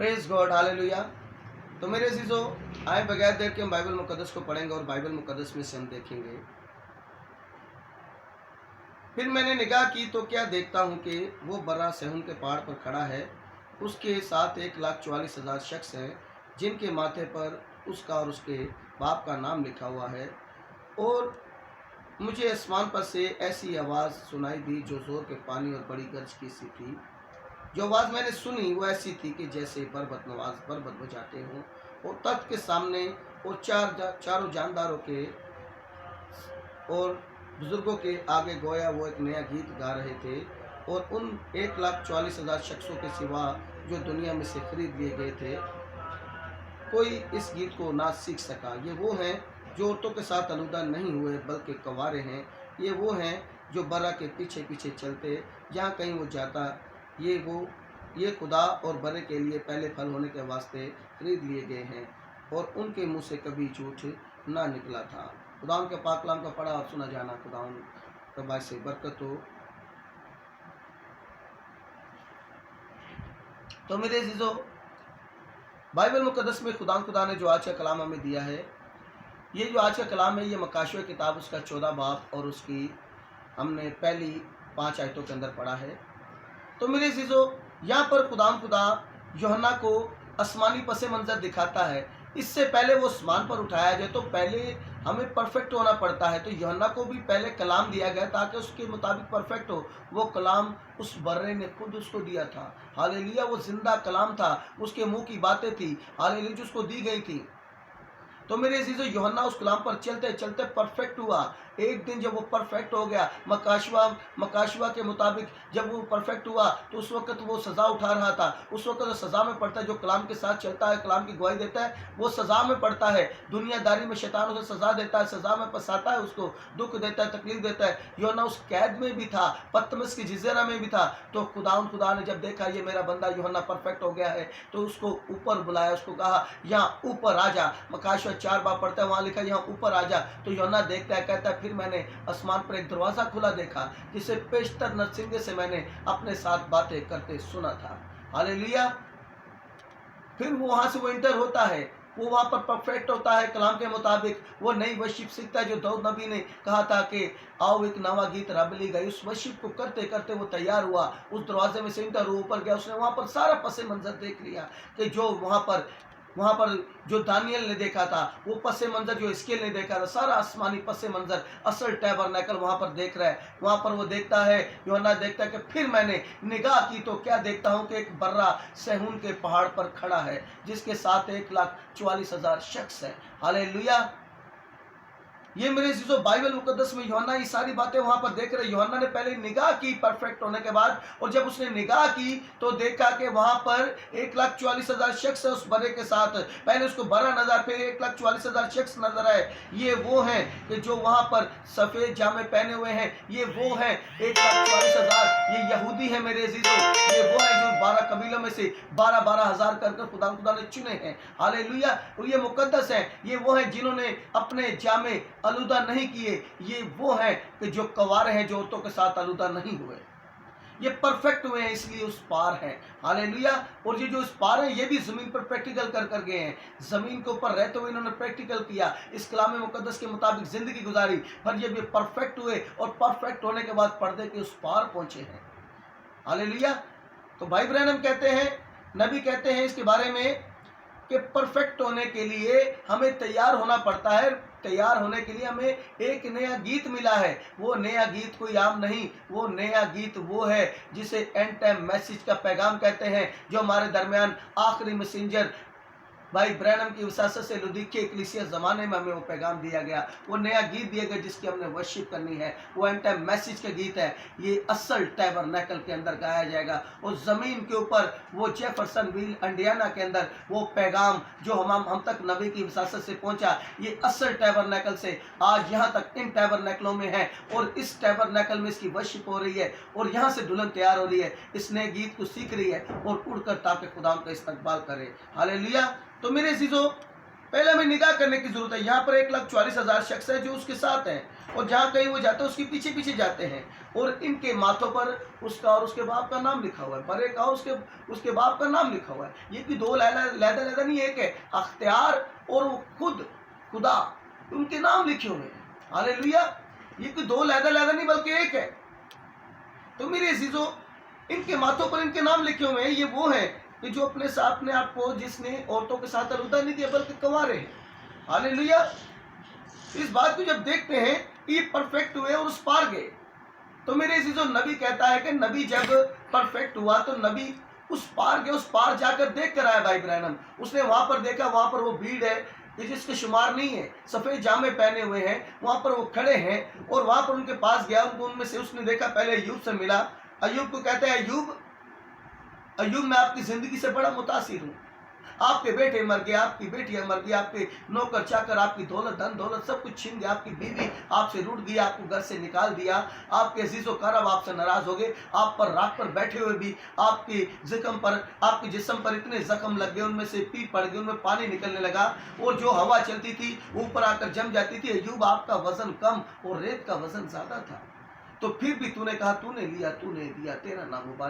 Praise God, hallelujah. तो मेरे अजीजों, आए बगैर देर के हम बाइबल मुकद्दस को पढ़ेंगे और बाइबल मुकद्दस में से हम देखेंगे। फिर मैंने निगाह की तो क्या देखता हूँ कि वो बर्रा सहून के पहाड़ पर खड़ा है। उसके साथ 1,44,000 शख्स हैं जिनके माथे पर उसका और उसके बाप का नाम लिखा हुआ है। और मुझे आसमान पर से ऐसी आवाज़ सुनाई दी जो ज़ोर के पानी और बड़ी गरज की सी थी। जो आवाज़ मैंने सुनी वो ऐसी थी कि जैसे बरबत नवाज बरबत बजाते हों। और तख्त के सामने और चारों जानदारों के और बुजुर्गों के आगे गोया वो एक नया गीत गा रहे थे। और उन 1,44,000 शख्सों के सिवा जो दुनिया में से खरीद लिए गए थे, कोई इस गीत को ना सीख सका। ये वो हैं जो औरतों के साथ अलूदा नहीं हुए बल्कि कंवारे हैं। ये वो हैं जो बर्रा के पीछे पीछे चलते जहाँ कहीं वो जाता। ये खुदा और बर्रे के लिए पहले फल होने के वास्ते खरीद लिए गए हैं और उनके मुंह से कभी झूठ ना निकला था। खुदाउन के पाक कलाम का पढ़ा और सुना जाना खुदाउन का से बरकत हो। तो मेरे अजीजों, बाइबल मुकद्दस में खुदा ने जो आज का कलाम हमें दिया है, ये जो आज का कलाम है, ये मकाशवे किताब उसका 14 बाब और उसकी हमने पहली 5 आयतों के अंदर पढ़ा है। तो मेरे अजीजों, यहाँ पर खुदा यूहन्ना को आसमानी पसे मंजर दिखाता है। इससे पहले वो आसमान पर उठाया जाए तो पहले हमें परफेक्ट होना पड़ता है। तो यूहन्ना को भी पहले कलाम दिया गया ताकि उसके मुताबिक परफेक्ट हो। वो कलाम उस बर्रे ने खुद उसको दिया था। हालेलुया, वो जिंदा कलाम था, उसके मुंह की बातें थी, हालेलुया, जो उसको दी गई थी। तो मेरे अजीजों, यूहन्ना उस कलाम पर चलते चलते परफेक्ट हुआ। एक दिन जब वो परफेक्ट हो गया, मकाशवा के मुताबिक जब वो परफेक्ट हुआ, तो उस वक्त वो सज़ा उठा रहा था। उस वक्त वो सज़ा में पड़ता है। जो कलाम के साथ चलता है, कलाम की गवाही देता है, वो सज़ा में पड़ता है। दुनियादारी में शैतान उसे सज़ा देता है, सज़ा में फंसाता है, उसको दुख देता है, तकलीफ देता है। यूहन्ना उस कैद में भी था, पतमस की जजीरा में भी था। तो खुदा ने जब देखा ये मेरा बंदा यूहन्ना परफेक्ट हो गया है, तो उसको ऊपर बुलाया, उसको कहा यहाँ ऊपर आ जा। मकाशवा 4 बार पढ़ता है, वहाँ लिखा यहाँ ऊपर आ जा। तो यूहन्ना देखता है, कहता है फिर मैंने आसमान पर एक दरवाजा खुला देखा जिसे पेशतर नरसिंगे से मैंने अपने साथ बातें करते सुना था। हालेलुया। फिर वो वहां से वो इंटर होता है, वो वहां पर परफेक्ट होता है कलाम के मुताबिक। वो नई वर्शिप सीखता है जो दाऊद नबी ने कहा था कि आओ एक नवा गीत रब ली गई। उस वर्शिप को करते करते वो तैयार हुआ, उस दरवाजे में से इंटर ऊपर गया। उसने वहां पर सारा पसे मंजर देख लिया कि जो वहाँ पर जो दानियल ने देखा था, वो पसे मंजर जो इसकेल ने देखा था, सारा आसमानी पसे मंजर असल टैबरनेकल वहाँ पर देख रहा है। वहाँ पर वो देखता है, यूहन्ना देखता है कि फिर मैंने निगाह की तो क्या देखता हूँ कि एक बर्रा सहून के पहाड़ पर खड़ा है जिसके साथ 1,44,000 शख्स है। हालेलुया। ये मेरे चीजों बाइबल मुकद्दस में यूहन्ना ये सारी बातें वहां पर देख रहे। यूहन्ना ने पहले निगाह की परफेक्ट होने के बाद, और जब उसने निगाह की तो देखा कि वहां पर 1,44,000 शख्स है उस बर्रे के साथ। पहले उसको बर्रा नजर, फिर 1,44,000 शख्स नजर आए। ये वो हैं कि जो वहां पर सफेद जामे पहने हुए हैं। ये वो हैं 1,44,000। ये यहूदी है मेरे अजीजों। ये वो है जो 12 कबीलों में से 12,000 कर खुदा ने चुने हैं। हालेलुया। और ये मुकद्दस है। ये वो है जिन्होंने अपने जामे अलूदा नहीं किए। ये वो हैं कि जो कंवारे हैं, जो औरतों के साथ अलूदा नहीं हुए। ये परफेक्ट हुए हैं, इसलिए उस पार हैं। हालेलुया। और ये जो उस पार है, ये भी जमीन पर प्रैक्टिकल कर गए हैं। जमीन के ऊपर रहते हुए इन्होंने प्रैक्टिकल किया, इस कलाम मुकद्दस के मुताबिक जिंदगी गुजारी। पर ये भी परफेक्ट हुए और परफेक्ट होने के बाद पर्दे के उस पार पहुंचे हैं। हालेलुया। तो भाई ब्रैनम कहते हैं, नबी कहते हैं इसके बारे में कि परफेक्ट होने के लिए हमें तैयार होना पड़ता है। तैयार होने के लिए हमें एक नया गीत मिला है। वो नया गीत कोई आम नहीं, वो नया गीत वो है जिसे एंड टाइम मैसेज का पैगाम कहते हैं, जो हमारे दरमियान आखिरी मैसेंजर भाई ब्रैनम की विसासत से लुदीके इक्लीसिया ज़माने में हमें वो पैगाम दिया गया। वो नया गीत दिया गया जिसकी हमने वर्शिप करनी है। वो एंड टाइम मैसेज का गीत है। ये असल टैबरनेकल के अंदर गाया जाएगा। और ज़मीन के ऊपर वो जेफरसनविल इंडियाना के अंदर वो पैगाम जो हम तक नबी की विसासत से पहुंचा, ये असल टैबरनेकल से आज यहाँ तक इन टैबरनेकलों में है। और इस टैबरनेकल में इसकी वर्शिप हो रही है और यहाँ से दुल्हन तैयार हो रही है, इस नए गीत को सीख रही है और उड़कर ताकि खुदा का इस्तकबाल करे। हालेलुया। तो मेरे अजीजों, पहले हमें निगाह करने की जरूरत है। यहाँ पर 1,44,000 शख्स है जो उसके साथ हैं, और जहाँ कहीं वो जाते हैं उसके पीछे पीछे जाते हैं, और इनके माथों पर उसका और उसके बाप का नाम लिखा हुआ है। बड़े का उसके बाप का नाम लिखा हुआ है। ये भी दो लहदा नहीं, एक है अख्तियार और वो खुद खुदा, उनके नाम लिखे हुए हैं। हालेलुया। ये कोई दो लहदा नहीं बल्कि एक है। तो मेरे अजीजों, इनके माथों पर इनके नाम लिखे हुए हैं। ये वो है कि जो अपने आप को जिसने औरतों के साथ अलविदा नहीं किया बल्कि कंवारे हैं। हालेलुया। इस बात को जब देखते हैं कि ये परफेक्ट हुए और उस पार गए, तो मेरे अजीजों, नबी कहता है कि नबी जब परफेक्ट हुआ तो नबी उस पार गए, उस पार जाकर देख कर आया। भाई ब्रैनम, उसने वहां पर देखा, वहां पर वो भीड़ है कि जिसके शुमार नहीं है, सफेद जामे पहने हुए हैं, वहां पर वो खड़े हैं, और वहां पर उनके पास गया, उनमें से उसने देखा, पहले अय्यूब से मिला। अय्यूब को कहते हैं, अय्यूब मैं आपकी जिंदगी से बड़ा मुतासिर हूँ। आपके बेटे मर गए, आपकी बेटियां मर गई, आपके नौकर चाकर, आपकी दौलत धन दौलत सब कुछ छीन गया, आपकी बीवी आपसे रूठ गई, आपको घर से निकाल दिया, आपके अजीजों करब आपसे नाराज हो गए, आप पर रात पर बैठे हुए भी आपके जिस्म पर इतने जख्म लग गए, उनमें से पीप पड़ गई, उनमें पानी निकलने लगा, और जो हवा चलती थी ऊपर आकर जम जाती थी। अय्यूब, आपका वजन कम और रेत का वजन ज्यादा था, तो फिर भी तूने कहा, तूने लिया, तूने दिया, तेरा नाम मुबारक।